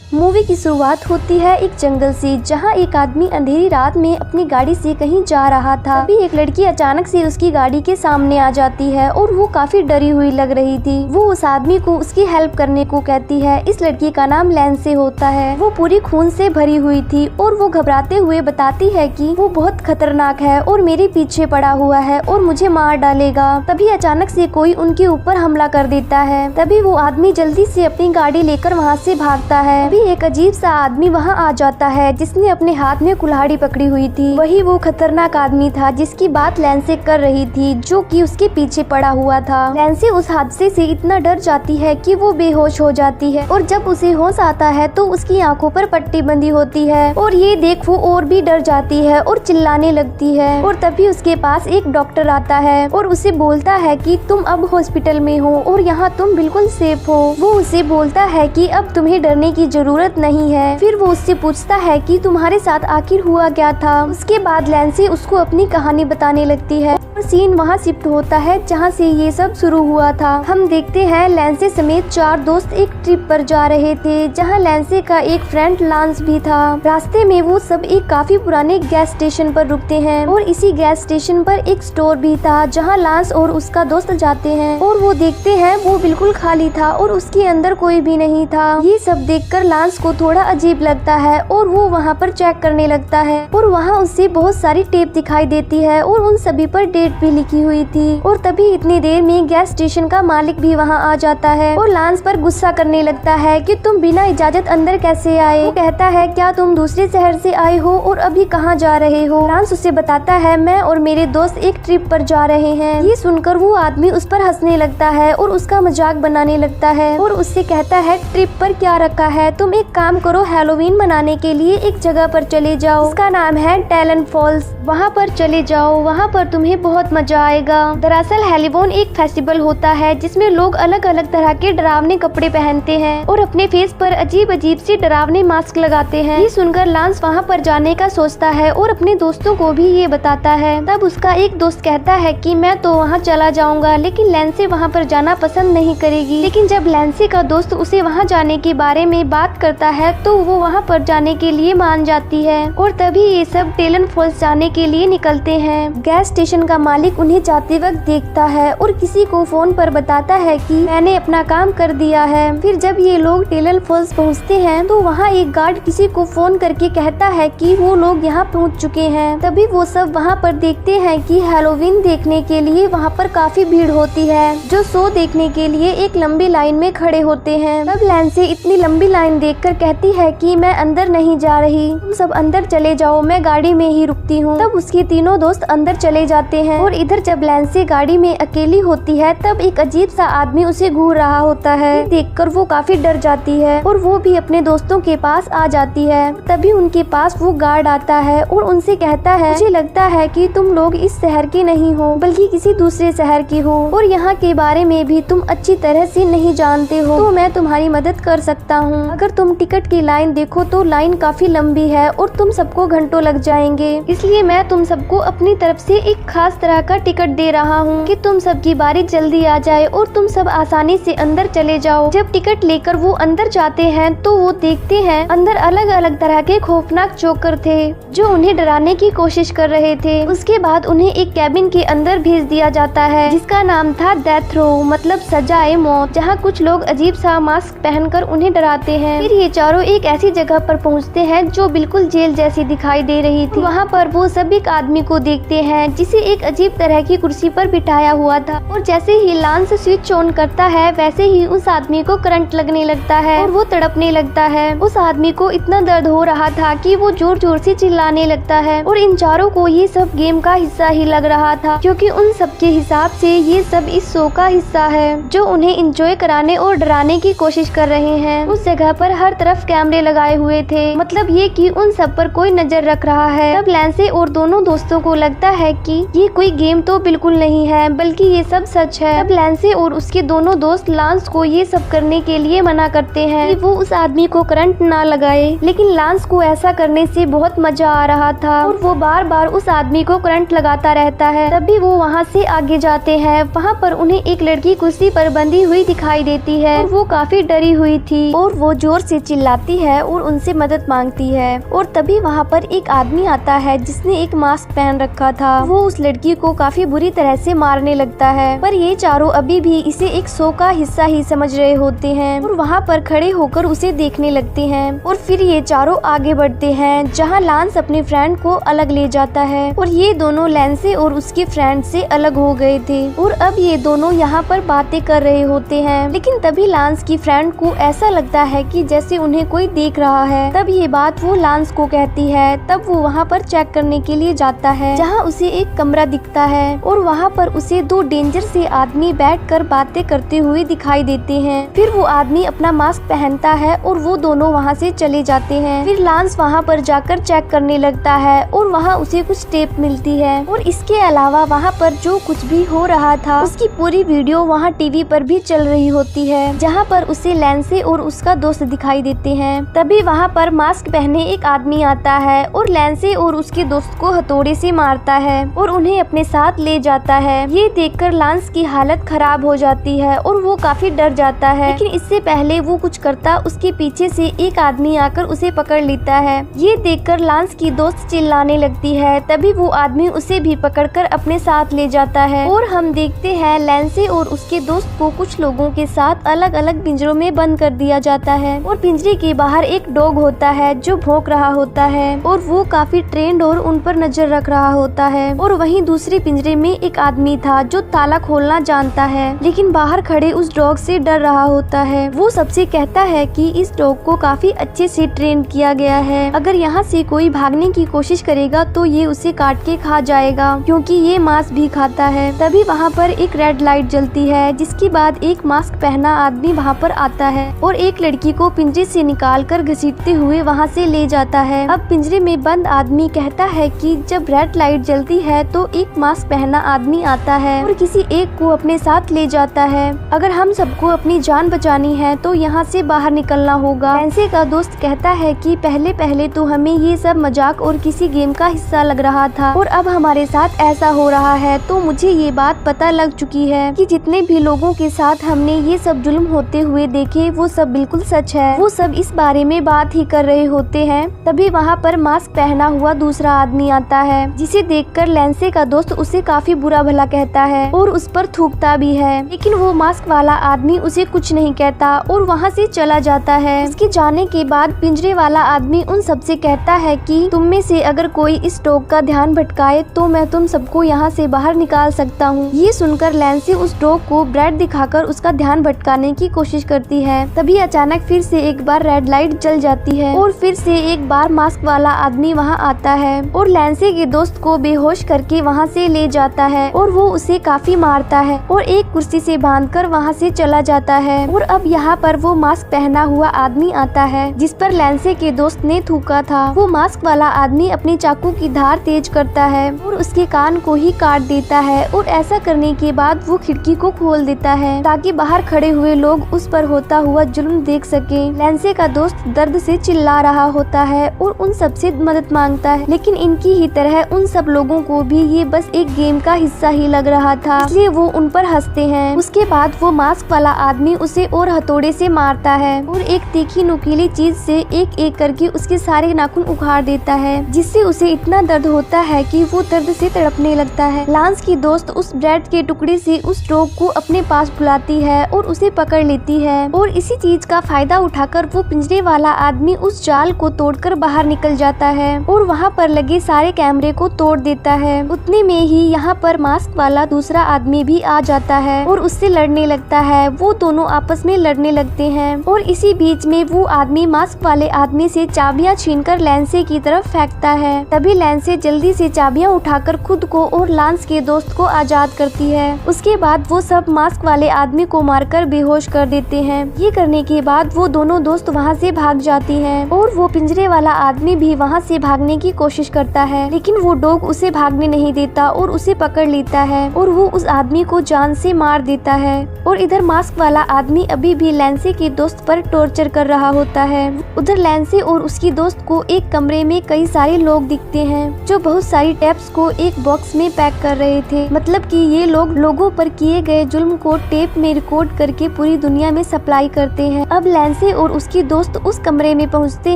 Movie की शुरुआत होती है एक जंगल से, जहां एक आदमी अंधेरी रात में अपनी गाड़ी से कहीं जा रहा था। तभी एक लड़की अचानक से उसकी गाड़ी के सामने आ जाती है और वो काफी डरी हुई लग रही थी। वो उस आदमी को उसकी हेल्प करने को कहती है। इस लड़की का नाम लैंसे होता है। वो पूरी खून से भरी हुई थी और वो घबराते हुए बताती है कि वो बहुत खतरनाक है और मेरे पीछे पड़ा हुआ है और मुझे मार डालेगा। तभी अचानक से कोई उनके ऊपर हमला कर देता है। तभी वो आदमी जल्दी से अपनी गाड़ी लेकर वहाँ से भागता है। तभी एक अजीब सा आदमी वहाँ आ जाता है, जिसने अपने हाथ में कुल्हाड़ी पकड़ी हुई थी। वही वो खतरनाक आदमी था जिसकी बात लैंसे कर रही थी, जो कि उसके पीछे पड़ा हुआ था। लैंसे उस हादसे से इतना डर जाती है कि वो बेहोश हो जाती है और जब उसे होश आता है तो उसकी आंखों पर पट्टी बंधी होती है और ये देख वो और भी डर जाती है और चिल्लाने लगती है। और तभी उसके पास एक डॉक्टर आता है और उसे बोलता है कि तुम अब हॉस्पिटल में हो और यहाँ तुम बिल्कुल सेफ हो। वो उसे बोलता है कि अब तुम्हें डरने की जरूरत नहीं है। फिर वो उससे पूछता है कि तुम्हारे साथ आखिर हुआ क्या था। उसके बाद लैंसे उसको अपनी कहानी बताने लगती है और सीन वहाँ शिफ्ट होता है जहाँ से ये सब शुरू हुआ था। हम देखते हैं लैंसे समेत 4 दोस्त एक ट्रिप पर जा रहे थे, जहाँ लैंसे का एक फ्रेंड लांस भी था। रास्ते में वो सब एक काफी पुराने गैस स्टेशन पर रुकते हैं और इसी गैस स्टेशन पर एक स्टोर भी था, जहाँ लांस और उसका दोस्त जाते हैं और वो देखते हैं वो बिल्कुल खाली था और उसके अंदर कोई भी नहीं था। ये सब देखकर लांस को थोड़ा अजीब लगता है और वो वहाँ पर चेक करने लगता है और वहाँ उससे बहुत सारी टेप दिखाई देती है और उन सभी पर डेट भी लिखी हुई थी। और तभी इतनी देर में गैस स्टेशन का मालिक भी वहाँ आ जाता है और लांस पर गुस्सा करने लगता है कि तुम बिना इजाजत अंदर कैसे आए। वो कहता है क्या तुम दूसरे शहर से आए हो और अभी कहाँ जा रहे हो। लांस उसे बताता है मैं और मेरे दोस्त एक ट्रिप पर जा रहे हैं। ये सुनकर वो आदमी उस पर हंसने लगता है और उसका मजाक बनाने लगता है और उससे कहता है ट्रिप पर क्या रखा है, तुम एक काम करो हैलोवीन मनाने के लिए एक जगह पर चले जाओ, उसका नाम है टैलन फॉल्स। वहाँ पर चले जाओ, वहाँ पर तुम्हें बहुत मजा आएगा। दरअसल हैलोवीन एक फेस्टिवल होता है जिसमें लोग अलग अलग तरह के डरावने कपड़े पहनते हैं और अपने फेस पर अजीब अजीब से डरावने मास्क लगाते हैं। ये सुनकर लांस वहाँ पर जाने का सोचता है और अपने दोस्तों को भी ये बताता है। तब उसका एक दोस्त कहता है कि मैं तो वहाँ चला जाऊंगा, लेकिन लैंसे वहाँ पर जाना पसंद नहीं करेगी। लेकिन जब लैंसे का दोस्त उसे वहाँ जाने के बारे में बात करता है तो वो वहाँ पर जाने के लिए मान जाती है और तभी ये सब टैलन फॉल्स जाने के लिए निकलते हैं। गैस स्टेशन का मालिक उन्हें जाते वक्त देखता है और किसी को फोन पर बताता है कि मैंने अपना काम कर दिया है। फिर जब ये लोग टैलन फॉल्स पहुँचते हैं तो वहाँ एक गार्ड किसी को फोन करके कहता है कि वो लोग यहाँ पहुँच चुके हैं। तभी वो सब वहाँ पर देखते हैं कि हैलोवीन देखने के लिए वहाँ पर काफी भीड़ होती है, जो शो देखने के लिए एक लंबी लाइन में खड़े होते हैं। तब लैंसे इतनी लंबी लाइन देखकर कहती है कि मैं अंदर नहीं जा रही, तुम सब अंदर चले जाओ, मैं गाड़ी में ही रुकती हूँ। तब उसके तीनों दोस्त अंदर चले जाते हैं और इधर जब लैंसे गाड़ी में अकेली होती है तब एक अजीब सा आदमी उसे घूर रहा होता है। देखकर वो काफी डर जाती है और वो भी अपने दोस्तों के पास आ जाती है। तभी उनके पास वो गार्ड आता है और उनसे कहता है मुझे लगता है कि तुम लोग इस शहर के नहीं हो बल्कि किसी दूसरे शहर के हो और यहाँ के बारे में भी तुम अच्छी तरह से नहीं जानते हो, तो मैं तुम्हारी मदद कर सकता हूँ। अगर तुम टिकट की लाइन देखो तो लाइन काफी लंबी है और तुम सबको घंटों लग जाएंगे, इसलिए मैं तुम सबको अपनी तरफ से एक खास तरह का टिकट दे रहा हूँ कि तुम सबकी बारी जल्दी आ जाए और तुम सब आसानी से अंदर चले जाओ। जब टिकट लेकर वो अंदर जाते हैं तो वो देखते हैं अंदर अलग अलग तरह के खौफनाक जोकर थे जो उन्हें डराने की कोशिश कर रहे थे। उसके बाद उन्हें एक कैबिन के अंदर भेज दिया जाता है जिसका नाम था डेथ रो, मतलब सजाए मौत, जहाँ कुछ लोग अजीब सा मास्क पहनकर उन्हें डराते हैं। फिर ये चारों एक ऐसी जगह पर पहुँचते हैं जो बिल्कुल जेल जैसी दिखाई दे रही थी। वहाँ पर वो सब एक आदमी को देखते हैं जिसे एक अजीब तरह की कुर्सी पर बिठाया हुआ था और जैसे ही लांस स्विच ऑन करता है वैसे ही उस आदमी को करंट लगने लगता है और वो तड़पने लगता है। उस आदमी को इतना दर्द हो रहा था कि वो जोर जोर से चिल्लाने लगता है और इन चारों को ये सब गेम का हिस्सा ही लग रहा था, क्योंकि उन सब के हिसाब से ये सब इस शो का हिस्सा है जो उन्हें एंजॉय कराने और डराने की कोशिश कर रहे हैं। उस जगह पर हर तरफ कैमरे लगाए हुए थे, मतलब ये कि उन सब पर कोई नजर रख रहा है। तब लैंसे और दोनों दोस्तों को लगता है कि ये कोई गेम तो बिल्कुल नहीं है, बल्कि ये सब सच है। तब लैंसे और उसके दोनों दोस्त लांस को ये सब करने के लिए मना करते हैं कि वो उस आदमी को करंट ना लगाए, लेकिन लांस को ऐसा करने से बहुत मजा आ रहा था और वो बार बार उस आदमी को करंट लगाता रहता है। तभी वो वहाँ से आगे जाते हैं। वहाँ पर उन्हें एक लड़की कुर्सी पर बंधी हुई दिखाई देती है और वो काफी डरी हुई थी और वो जोर से चिल्लाती है और उनसे मदद मांगती है। और तभी वहाँ पर एक आदमी आता है जिसने एक मास्क पहन रखा था। वो उस लड़की को काफी बुरी तरह से मारने लगता है, पर ये चारों अभी भी इसे एक शो का हिस्सा ही समझ रहे होते हैं और वहाँ पर खड़े होकर उसे देखने लगते हैं। और फिर ये चारों आगे बढ़ते हैं जहाँ लांस अपने फ्रेंड को अलग ले जाता है और ये दोनों लैंसे और उसके फ्रेंड से अलग हो गए थे और अब ये दोनों यहाँ पर बातें कर रहे होते हैं। लेकिन तभी लांस की फ्रेंड को ऐसा लगता है कि जैसे उन्हें कोई देख रहा है। तब ये बात वो लांस को कहती है। तब वो वहाँ पर चेक करने के लिए जाता है जहाँ उसे एक कमरा दिखता है और वहाँ पर उसे दो डेंजर से आदमी बैठकर बातें करते हुए दिखाई देते हैं। फिर वो आदमी अपना मास्क पहनता है और वो दोनों वहाँ से चले जाते हैं। फिर लांस वहाँ पर जाकर चेक करने लगता है और वहाँ उसे कुछ टेप मिलती है और इसके अलावा वहाँ पर जो कुछ भी हो रहा था उसकी पूरी वीडियो वहाँ टीवी पर भी चल रही होती है, जहाँ पर उसे लैंसे और उसका दोस्त दिखाई देते हैं। तभी वहाँ पर मास्क पहने एक आदमी आता है और लैंसे और उसके दोस्त को हथौड़े से मारता है और उन्हें अपने साथ ले जाता है। ये देखकर लांस की हालत खराब हो जाती है और वो काफी डर जाता है। लेकिन इससे पहले वो कुछ करता, उसके पीछे से एक आदमी आकर उसे पकड़ लेता है। ये देखकर लांस की दोस्त चिल्लाने लगती है। तभी वो आदमी उसे भी पकड़कर अपने साथ ले जाता है और हम देखते हैं लैंसे और उसके दोस्त को कुछ लोगों के साथ अलग अलग पिंजरों में बंद कर दिया जाता है और पिंजरे के बाहर एक डॉग होता है जो भौंक रहा होता है और वो काफी ट्रेंड और उन पर नजर रख रहा होता है। और वहीं दूसरे पिंजरे में एक आदमी था जो ताला खोलना जानता है, लेकिन बाहर खड़े उस डॉग से डर रहा होता है। वो सबसे कहता है कि इस डॉग को काफी अच्छे से ट्रेन किया गया है, अगर यहाँ से कोई भागने की कोशिश करेगा तो ये उसे काट के खा जाएगा क्योंकि ये मांस भी खाता है। तभी वहाँ पर एक रेड लाइट जलती है, जिसके बाद एक मास्क पहना आदमी वहाँ पर आता है और एक लड़की को पिंजरे से निकाल कर घसीटते हुए वहाँ से ले जाता है। अब पिंजरे में बंद आदमी कहता है कि जब रेड लाइट जलती है तो एक मास्क पहना आदमी आता है और किसी एक को अपने साथ ले जाता है। अगर हम सबको अपनी जान बचानी है तो यहाँ से बाहर निकलना होगा। लैंसे का दोस्त कहता है कि पहले पहले तो हमें ये सब मजाक और किसी गेम का हिस्सा लग रहा था और अब हमारे साथ ऐसा हो रहा है, तो मुझे ये बात पता लग चुकी है कि जितने भी लोगों के साथ हमने ये सब जुल्म होते हुए देखे वो सब बिल्कुल सच है। वो सब इस बारे में बात ही कर रहे होते हैं। तभी वहाँ पर मास्क पहना हुआ दूसरा आदमी आता है, जिसे देखकर लैंसे का दोस्त उसे काफी बुरा भला कहता है और उस पर थूकता भी है, लेकिन वो मास्क वाला आदमी उसे कुछ नहीं कहता और वहाँ से चला जाता है। उसके जाने के बाद पिंजरे वाला आदमी उन सबसे कहता है कि तुम में से अगर कोई इस डॉग का ध्यान भटकाए तो मैं तुम सबको यहाँ से बाहर निकाल सकता हूँ। ये सुनकर लैंसे उस डॉग को ब्रेड दिखाकर उसका ध्यान भटकाने की कोशिश करती है। तभी अचानक फिर से एक बार रेड लाइट जल जाती है और फिर से एक बार मास्क वाला आदमी वहाँ आता है और लैंसे के दोस्त को बेहोश करके वहाँ से ले जाता है और वो उसे काफी मारता है और एक कुर्सी से बांधकर वहाँ से चला जाता है। और अब यहाँ पर वो मास्क पहना हुआ आदमी आता है जिस पर लैंसे के दोस्त ने थूका था। वो मास्क वाला आदमी अपनी चाकू की धार तेज करता है और उसके कान को ही काट देता है और ऐसा करने के बाद वो खिड़की को खोल देता है ताकि बाहर खड़े हुए लोग उस पर होता हुआ जुल्म देख सके। लैंसे का दोस्त दर्द से चिल्ला रहा होता है और उन सबसे मदद मांगता है, लेकिन इनकी ही तरह उन सब लोगों को भी ये बस एक गेम का हिस्सा ही लग रहा था, इसलिए वो उन पर हंसते हैं। उसके बाद वो मास्क वाला आदमी उसे और हथौड़े से मारता है और एक तीखी नुकीली चीज से एक एक करके उसके सारे नाखून उखाड़ देता है, जिससे उसे इतना दर्द होता है कि वो दर्द से तड़पने लगता है। लांस की दोस्त उस ब्रेड के टुकड़े से उस डॉग को अपने पास बुलाती है और उसे पकड़ लेती है और इसी चीज का फायदा उठाकर वो पिंजरे वाला आदमी उस जाल को तोड़कर बाहर निकल जाता है और वहाँ पर लगे सारे कैमरे को तोड़ देता है। उतने में ही यहाँ पर मास्क वाला दूसरा आदमी भी आ जाता है और उससे लड़ने लगता है। वो दोनों आपस में लड़ने लगते हैं और इसी बीच में वो आदमी मास्क वाले आदमी से चाबियां छीनकर लैंसे की तरफ फेंकता है। तभी लैंसे जल्दी से चाबियां उठाकर खुद को और लांस के दोस्त को आजाद करती है। उसके बाद वो सब मास्क वाले आदमी को मारकर बेहोश कर देते हैं। ये करने के बाद वो दोनों दोस्त वहाँ से भाग जाती हैं और वो पिंजरे वाला आदमी भी वहाँ से भागने की कोशिश करता है, लेकिन वो डॉग उसे भागने नहीं देता देता और उसे पकड़ लेता है और वो उस आदमी को जान से मार देता है। और इधर मास्क वाला आदमी अभी भी लैंसी के दोस्त पर टॉर्चर कर रहा होता है। उधर लैंसी और उसकी दोस्त को एक कमरे में कई सारे लोग दिखते हैं जो बहुत सारी टेप्स को एक बॉक्स में पैक कर रहे थे। मतलब कि ये लोग लोगों पर किए गए जुल्म को टेप में रिकॉर्ड करके पूरी दुनिया में सप्लाई करते हैं। अब लैंसी और उसकी दोस्त उस कमरे में पहुंचते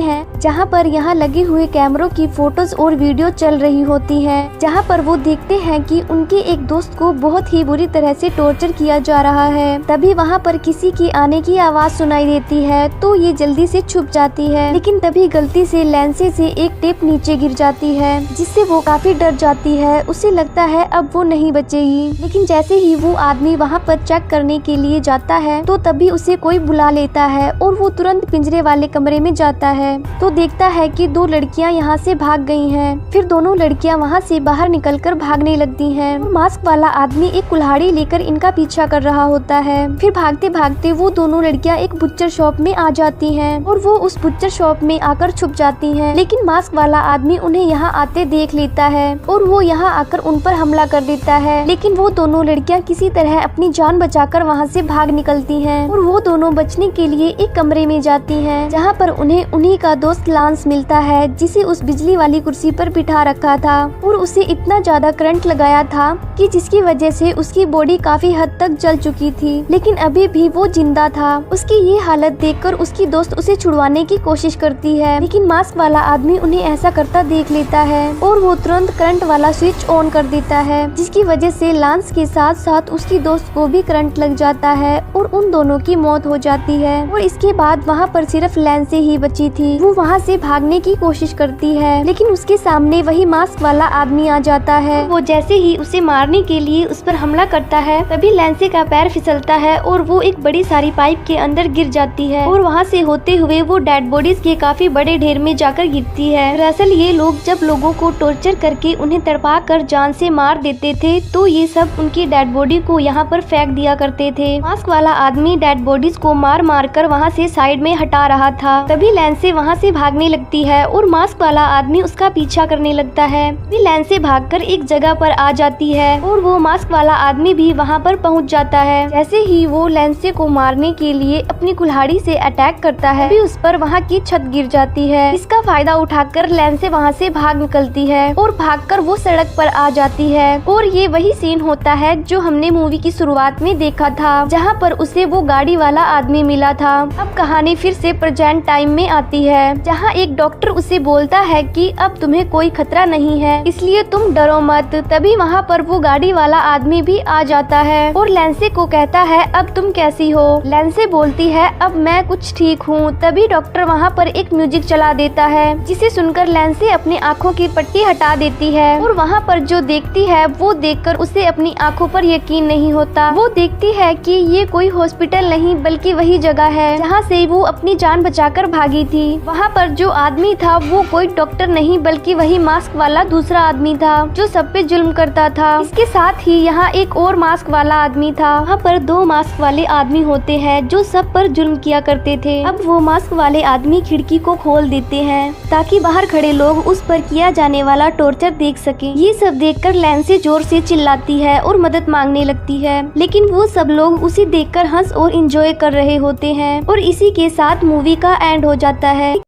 हैं जहां पर यहाँ लगे हुए कैमरों की फोटोज और वीडियो चल रही होती है, जहां पर वो देखते हैं कि उनके एक दोस्त को बहुत ही बुरी तरह से टॉर्चर किया जा रहा है। तभी वहां पर किसी की आने की आवाज सुनाई देती है तो ये जल्दी से छुप जाती है, लेकिन तभी गलती से लैंसी से एक टेप नीचे गिर जाती है जिससे वो काफी डर जाती है। उसे लगता है अब वो नहीं बचेगी, लेकिन जैसे ही वो आदमी वहाँ पर चेक करने के लिए जाता है तो तभी उसे कोई बुला लेता है और वो तुरंत पिंजरे वाले कमरे में जाता है तो देखता है कि दो लड़कियां यहाँ से भाग गई हैं। फिर दोनों लड़कियां वहाँ से बाहर निकलकर भागने लगती हैं। मास्क वाला आदमी एक कुल्हाड़ी लेकर इनका पीछा कर रहा होता है। फिर भागते भागते वो दोनों लड़कियां एक बुच्चर शॉप में आ जाती हैं और वो उस बुच्चर शॉप में आकर छुप जाती हैं। लेकिन मास्क वाला आदमी उन्हें यहाँ आते देख लेता है और वो यहाँ आकर उन पर हमला कर देता है, लेकिन वो दोनों लड़कियां किसी तरह अपनी जान बचाकर वहाँ से भाग निकलती हैं और वो दोनों बचने के लिए एक कमरे में जाती हैं जहाँ पर उन्हें उन्हीं का दोस्त लांस मिलता है जिसे उस बिजली वाली कुर्सी पर बिठा रखा था और उसे इतना ज्यादा करंट लगाया था कि जिसकी वजह से उसकी बॉडी काफी हद तक जल चुकी थी, लेकिन अभी भी वो जिंदा था। उसकी ये हालत देखकर उसकी दोस्त उसे छुड़वाने की कोशिश करती है, लेकिन मास्क वाला आदमी उन्हें ऐसा करता देख लेता है और वो तुरंत करंट वाला स्विच ऑन कर देता है, जिसकी वजह से लांस के साथ साथ उसकी दोस्त को भी करंट लग जाता है और उन दोनों की मौत हो जाती है। और इसके बाद वहाँ पर सिर्फ लैंसी ही बची थी। वो वहाँ से भागने की कोशिश करती है, लेकिन उसके सामने वही मास्क वाला आदमी आ जाता है। वो जैसे ही उसे मारने के लिए उस पर हमला करता है तभी लैंसी का पैर फिसलता है और वो एक बड़ी सारी पाइप के अंदर गिर जाती है और वहाँ से होते हुए वो डेड बॉडीज के काफी बड़े ढेर में जाकर गिरती है। दरअसल ये लोग जब लोगों को टॉर्चर करके उन्हें तड़पा कर जान से मार देते थे तो ये सब उनकी डेड बॉडी को यहाँ पर फेंक दिया करते थे। मास्क वाला आदमी डेड बॉडीज को मार मार कर वहाँ से साइड में हटा रहा था। तभी लैंसी वहाँ से भागने लगती है और मास्क वाला आदमी उसका पीछा करने लगता है। लैंसी भागकर एक जगह पर आ जाती है और वो मास्क वाला आदमी भी वहाँ पर पहुँच जाता है। जैसे ही वो लैंसी को मारने के लिए अपनी कुल्हाड़ी से अटैक करता है तभी उस पर वहाँ की छत गिर जाती है। इसका फायदा उठाकर लैंसी वहाँ से भाग निकलती है और भागकर वो सड़क पर आ जाती है और ये वही सीन होता है जो हमने मूवी की शुरुआत में देखा था, जहाँ पर उसे वो गाड़ी वाला आदमी मिला था। अब कहानी फिर से प्रेजेंट टाइम में आती है, जहाँ एक डॉक्टर उसे बोलता है कि अब तुम्हें कोई खतरा नहीं है, इसलिए तुम डरो मत। तभी वहाँ पर वो गाड़ी वाला आदमी भी आ जाता है और लैंसी को कहता है अब तुम कैसी हो। लैंसी बोलती है अब मैं कुछ ठीक हूँ। तभी डॉक्टर वहाँ पर एक म्यूजिक चला देता है जिसे सुनकर लैंसी अपनी आँखों की पट्टी हटा देती है और वहाँ पर जो देखती है वो देखकर उसे अपनी आँखों पर यकीन नहीं होता। वो देखती है कि ये कोई हॉस्पिटल नहीं बल्कि वही जगह है जहाँ से वो अपनी जान बचाकर भागी थी। वहाँ पर जो आदमी था वो कोई डॉक्टर नहीं बल्कि वही मास्क वाला दूसरा आदमी था जो सब पे जुल्म करता था। इसके साथ ही यहाँ एक और मास्क वाला आदमी था। वहाँ पर दो मास्क वाले आदमी होते हैं जो सब पर जुल्म किया करते थे। अब वो मास्क वाले आदमी खिड़की को खोल देते हैं ताकि बाहर खड़े लोग उस पर किया जाने वाला टॉर्चर देख सके। ये सब देखकर लैंसी जोर से चिल्लाती है और मदद मांगने लगती है, लेकिन वो सब लोग उसे देखकर हंस और एंजॉय कर रहे होते हैं और इसी के साथ मूवी का एंड हो जाता है।